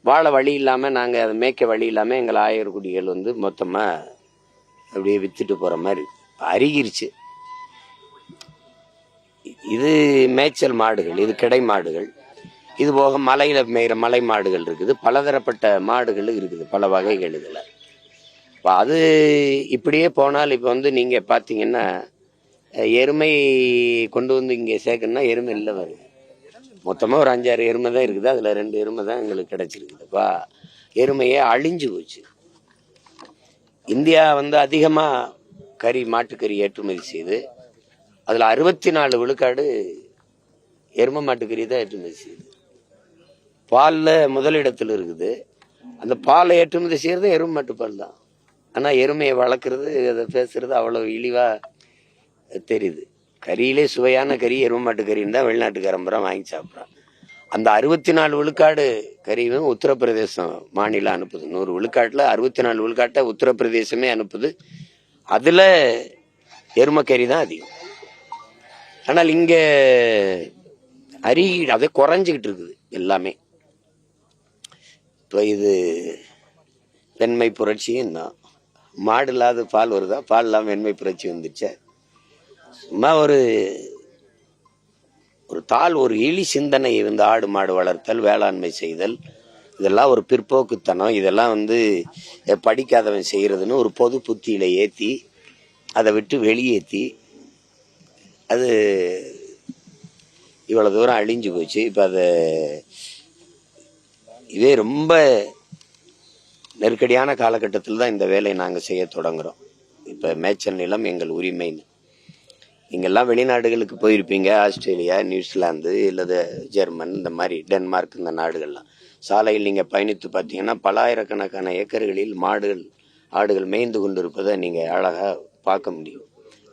வாழ வழி இல்லாமல் நாங்கள் அதை மேய்க்க வழி இல்லாமல் எங்கள் ஆயர்குடிகள் வந்து மொத்தமாக அப்படியே விற்றுட்டு போகிற மாதிரி அருகிருச்சு. இது மேய்ச்சல் மாடுகள், இது கிடை மாடுகள். இது போக மலையில் மேய்கிற மலை மாடுகள் இருக்குது, பலதரப்பட்ட மாடுகள் இருக்குது, பல வகைகள் இதில். இப்போ அது இப்படியே போனால் இப்போ வந்து நீங்கள் பார்த்தீங்கன்னா எருமை கொண்டு வந்து இங்கே சேர்க்கணும்னா எருமை இல்லை வருது. மொத்தமாக ஒரு 5-6 எருமை தான் இருக்குது, அதில் 2 எருமை தான் எங்களுக்கு கிடச்சிருக்குதுப்பா. எருமையே அழிஞ்சு போச்சு. இந்தியா வந்து அதிகமாக மாட்டுக்கறி ஏற்றுமதி செய்து அதில் 64 விழுக்காடு எருமை மாட்டுக்கறி தான் ஏற்றுமதி செய்யுது. பாலில் முதலிடத்தில் இருக்குது. அந்த பாலை ஏற்றுமதி செய்கிறது எருமை மாட்டுப்பால் தான். ஆனால் எருமையை வளர்க்குறது, அதை பேசுறது அவ்வளோ இழிவாக தெரியுது. கறியிலே சுவையான கறி எருமை மாட்டு கறின்னு தான் வெளிநாட்டுக்காரம்பரம் வாங்கி சாப்பிட்றான். அந்த 64 விழுக்காடு கறியும் உத்தரப்பிரதேசம் மாநிலம் அனுப்புது. 100 விழுக்காட்டில் 64 விழுக்காட்டை உத்தரப்பிரதேசமே அனுப்புது. அதில் எருமை கறி தான் அதிகம். ஆனால் இங்கே அதை குறைஞ்சிக்கிட்டு இருக்குது எல்லாமே. இப்போ இது வெண்மை புரட்சியும் தான். மாடு இல்லாத பால் வருதா, பால் இல்லாமல் வெண்மை புரட்சி வந்துடுச்சே. சும்மா ஒரு ஒரு இழி சிந்தனை இருந்து ஆடு மாடு வளர்த்தல், வேளாண்மை செய்தல், இதெல்லாம் ஒரு பிற்போக்குத்தனம். இதெல்லாம் வந்து படிக்காதவன் செய்கிறதுன்னு ஒரு பொது புத்தியில் ஏற்றி அதை விட்டு வெளியேற்றி அது இவ்வளோ தூரம் அழிஞ்சு போச்சு. இப்போ இதே ரொம்ப நெருக்கடியான காலகட்டத்தில் தான் இந்த வேலையை நாங்கள் செய்ய தொடங்குகிறோம். இப்போ மேய்ச்சல் நிலம் எங்கள் உரிமைன்னு. நீங்கள்லாம் வெளிநாடுகளுக்கு போயிருப்பீங்க, ஆஸ்திரேலியா, நியூசிலாந்து, இல்லது ஜெர்மன், இந்த மாதிரி டென்மார்க், இந்த நாடுகள்லாம். சாலையில் நீங்கள் பயணித்து பார்த்தீங்கன்னா பல ஆயிரக்கணக்கான ஏக்கர்களில் ஆடுகள் மேய்ந்து கொண்டு இருப்பதை நீங்கள் அழகாக பார்க்க முடியும்.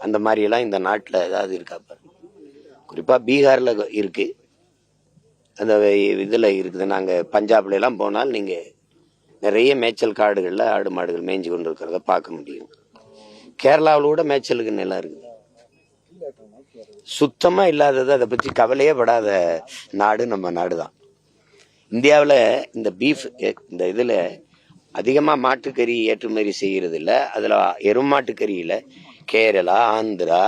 அந்த மாதிரியெல்லாம் இந்த நாட்டில் ஏதாவது இருக்கா பாருங்க. குறிப்பாக பீகாரில் இருக்குது, அந்த இதில் இருக்குது. நாங்கள் பஞ்சாப்லாம் போனால் நீங்கள் நிறைய மேய்ச்சல் காடுகளில் ஆடு மாடுகள் மேய்ஞ்சு கொண்டு இருக்கிறத பார்க்க முடியும். கேரளாவில் கூட மேய்ச்சலுக்கு நிலம் இருக்குது. சுத்தமாக இல்லாதது, அதை பற்றி கவலையே படாத நாடு நம்ம நாடு தான். இந்தியாவில் இந்த பீஃப், இந்த இதில் அதிகமாக மாட்டுக்கறி ஏற்றுமதி செய்கிறது இல்லை. அதில் எருமாட்டுக்கறியில் கேரளா, ஆந்திரா,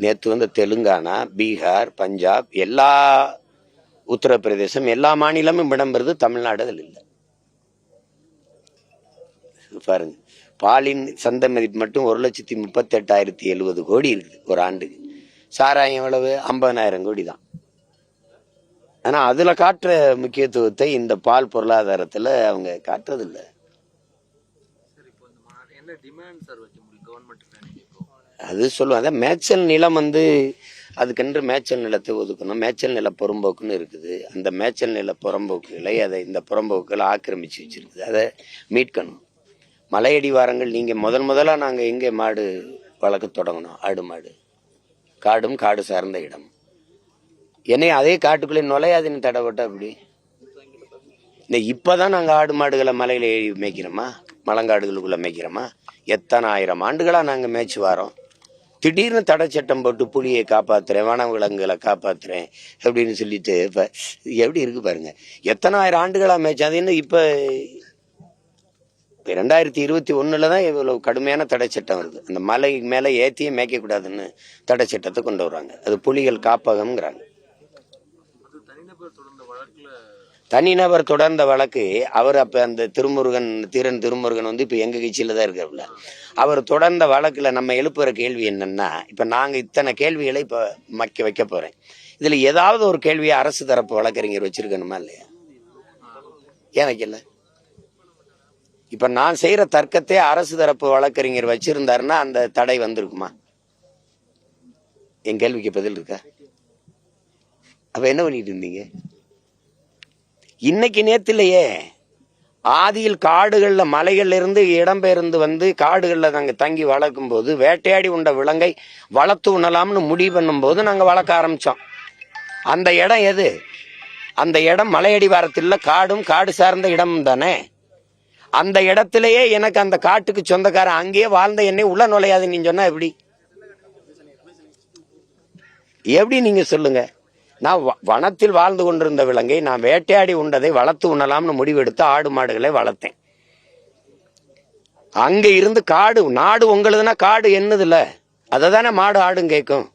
நேற்று வந்து தெலுங்கானா, பீகார், பஞ்சாப், எல்லா உத்தரப்பிரதேசம், எல்லா மாநிலமும் இடம்பெறுது. தமிழ்நாடு அதில் இல்லை. பாருங்க, பாலின் சந்தை மதிப்பு மட்டும் 1,38,070 கோடி இருக்குது ஒரு ஆண்டுக்கு. சாராயம் எவ்வளவு? 50,000 கோடி தான். ஆனால் அதில் காட்டுற முக்கியத்துவத்தை இந்த பால் பொருளாதாரத்தில் அவங்க காட்டுறதில்லை. அது சொல்லுவாங்க, மேய்ச்சல் நிலம் வந்து அதுக்கென்று மேய்ச்சல் நிலத்தை ஒதுக்கணும். மேய்ச்சல் நில புறம்போக்குன்னு இருக்குது. அந்த மேய்ச்சல் நில புறம்போக்குகளை அதை இந்த புறம்போக்குகளை ஆக்கிரமிச்சு வச்சிருக்குது. அதை மீட்கணும். மலையடிவாரங்கள் நீங்கள் முதலாக நாங்கள் எங்கே மாடு வளர்க்க தொடங்கணும்? ஆடு மாடு. காடும் காடு சார்ந்த இடம். என்னை அதே காட்டுக்குள்ளே நுழையாதுன்னு தடப்பட்ட அப்படி இந்த இப்போதான் நாங்கள் ஆடு மாடுகளை மலையில் ஏறி மேய்க்கிறோமா, மலங்காடுகளுக்குள்ளே மேய்க்கிறோமா? எத்தனை ஆயிரம் ஆண்டுகளாக நாங்கள் மேய்ச்சி வரோம். திடீர்னு தடை சட்டம் போட்டு புலியை காப்பாற்றுறேன், வனவிலங்குகளை காப்பாற்றுறேன் அப்படின்னு சொல்லிட்டு இப்போ எப்படி இருக்கு பாருங்க. எத்தனை ஆயிரம் ஆண்டுகளாக மேய்ச்சாதுன்னு இப்போ 2021 தான் இவ்வளவு கடுமையான தடை சட்டம் வருது. அந்த மலை மேலே ஏற்றியே மேய்க்கக்கூடாதுன்னு தடை சட்டத்தை கொண்டு வர்றாங்க. அது புலிகள் காப்பகம்ங்கிறாங்க. தனிநபர் தொடர்ந்த வழக்கு. அவர் அப்போ அந்த தீரன் திருமுருகன் வந்து இப்போ எங்கள் கட்சியில் தான் இருக்கிறார்ல. அவர் தொடர்ந்த வழக்கில் நம்ம எழுப்புகிற கேள்வி என்னன்னா, இப்போ நாங்கள் இத்தனை கேள்விகளை இப்போ வைக்க போகிறேன். இதில் ஏதாவது ஒரு கேள்வியை அரசு தரப்பு வழக்கறிஞர் வச்சிருக்கணுமா இல்லையா? ஏன் வைக்கல? இப்போ நான் செய்கிற தர்க்கத்தை அரசு தரப்பு வழக்கறிஞர் வச்சிருந்தாருன்னா அந்த தடை வந்திருக்குமா? என் கேள்விக்கு பதில் இருக்கா? அப்போ என்ன பண்ணிட்டு இருந்தீங்க? இன்னைக்கு நேத்திலேயே ஆதியில் காடுகளில் மலைகள்ல இருந்து இடம்பெயர்ந்து வந்து காடுகளில் நாங்கள் தங்கி வளர்க்கும் போது வேட்டையாடி உண்ட விலங்கை வளர்த்து உண்ணலாம்னு முடிவு பண்ணும் போது நாங்கள் வளர்க்க ஆரம்பித்தோம். அந்த இடம் எது? அந்த இடம் மலையடிவாரத்தில் காடும் காடு சார்ந்த இடமும் தானே. அந்த இடத்திலேயே எனக்கு அந்த காட்டுக்கு சொந்தக்காரன் அங்கேயே வாழ்ந்த என்னை உள்ள நுழையாது நீங்க சொன்னா எப்படி நீங்க சொல்லுங்க? நான் வனத்தில் வாழ்ந்து கொண்டிருந்த விலங்கை நான் வேட்டையாடி உண்டதை வளர்த்து உண்ணலாம்னு முடிவெடுத்து ஆடு மாடுகளை வளர்த்தேன். அங்க இருந்து காடு, நாடு உங்களுதுன்னா காடு என்னதுல, அதை தானே மாடு ஆடும் கேட்கும்.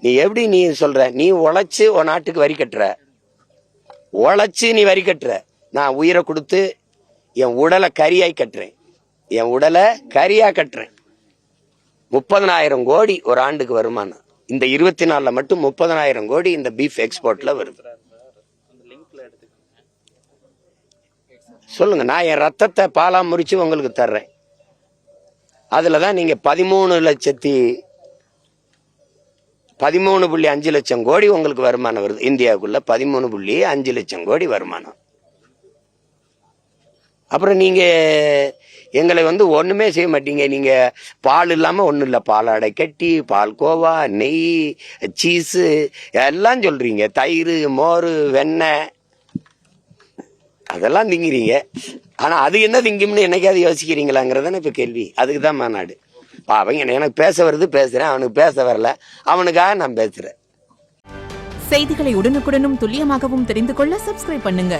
நீ எப்படி நீ சொல்ற, நீ உழைச்சு உன் நாட்டுக்கு வரி கட்டுற, உழைச்சு நீ வரி கட்டுற. நான் உயிரை கொடுத்து என் உடலை கரியாய் கட்டுறேன், என் உடலை கரியா கட்டுறேன். 30,000 கோடி ஒரு ஆண்டுக்கு வருமானம். இந்த 24 மட்டும் 30,000 கோடி இந்த பீஃப் எக்ஸ்போர்ட்ல வருது. சொல்லுங்க, நான் என் ரத்தத்தை பாலா முறிச்சு உங்களுக்கு தர்றேன். அதுலதான் நீங்க 13.5 லட்சம் கோடி உங்களுக்கு வருமானம் வருது. இந்தியாவுக்குள்ள 13.5 லட்சம் கோடி வருமானம். அப்புறம் நீங்க எங்களை ஒண்ணுமே செய்ய மாட்டீங்க. நீங்க பால் இல்லாம ஒண்ணும் இல்ல, பாலாடை கட்டி, பால் கோவா, நெய், சீஸு எல்லாம் சொல்றீங்க, தயிர், மோர், வெண்ணெய் அதெல்லாம் திங்கிறீங்க. ஆனா அது என்ன திங்கும்னு என்னைக்காவது யோசிக்கிறீங்களாங்கிறதானே இப்ப கேள்வி. அதுக்கு தான் மாநாடு. அவங்க எனக்கு பேச வருது பேசுறேன், அவனுக்கு பேச வரல, அவனுக்காக நான் பேசுறேன். செய்திகளை உடனுக்குடனும் துல்லியமாகவும் தெரிந்து கொள்ள சப்ஸ்கிரைப் பண்ணுங்க.